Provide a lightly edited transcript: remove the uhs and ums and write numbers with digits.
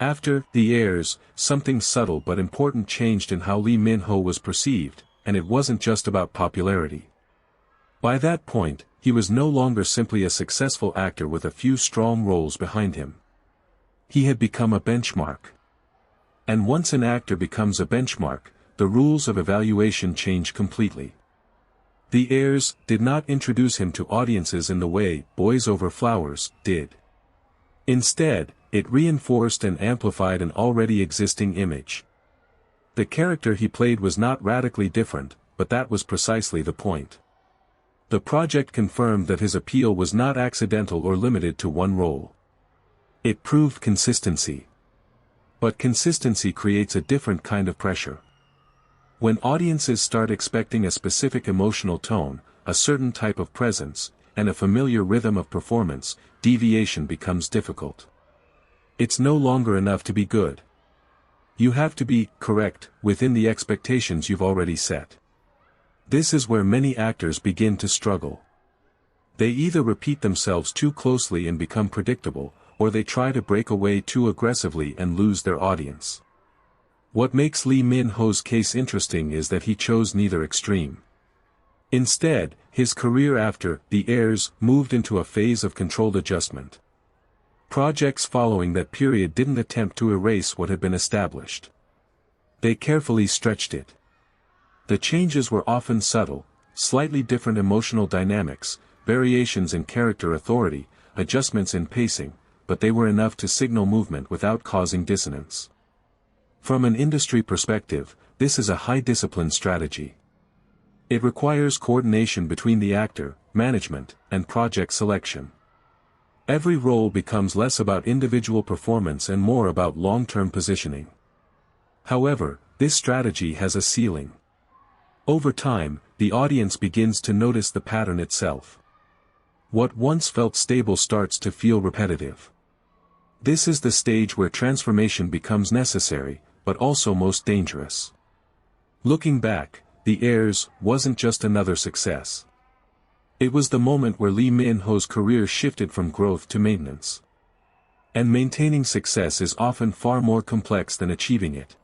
After The Heirs, something subtle but important changed in how Lee Min-ho was perceived, and it wasn't just about popularity. By that point, he was no longer simply a successful actor with a few strong roles behind him. He had become a benchmark. And once an actor becomes a benchmark, the rules of evaluation change completely. The Heirs did not introduce him to audiences in the way Boys Over Flowers did. Instead, it reinforced and amplified an already existing image. The character he played was not radically different, but that was precisely the point. The project confirmed that his appeal was not accidental or limited to one role. It proved consistency. But consistency creates a different kind of pressure. When audiences start expecting a specific emotional tone, a certain type of presence, and a familiar rhythm of performance, deviation becomes difficult. It's no longer enough to be good. You have to be correct within the expectations you've already set. This is where many actors begin to struggle. They either repeat themselves too closely and become predictable, or they try to break away too aggressively and lose their audience. What makes Lee Min-ho's case interesting is that he chose neither extreme. Instead, his career after The Heirs moved into a phase of controlled adjustment. Projects following that period didn't attempt to erase what had been established. They carefully stretched it. The changes were often subtle, slightly different emotional dynamics, variations in character authority, adjustments in pacing, but they were enough to signal movement without causing dissonance. From an industry perspective, this is a high-discipline strategy. It requires coordination between the actor, management, and project selection. Every role becomes less about individual performance and more about long-term positioning. However, this strategy has a ceiling. Over time, the audience begins to notice the pattern itself. What once felt stable starts to feel repetitive. This is the stage where transformation becomes necessary, but also most dangerous. Looking back, The Heirs wasn't just another success. It was the moment where Lee Min-ho's career shifted from growth to maintenance. And maintaining success is often far more complex than achieving it.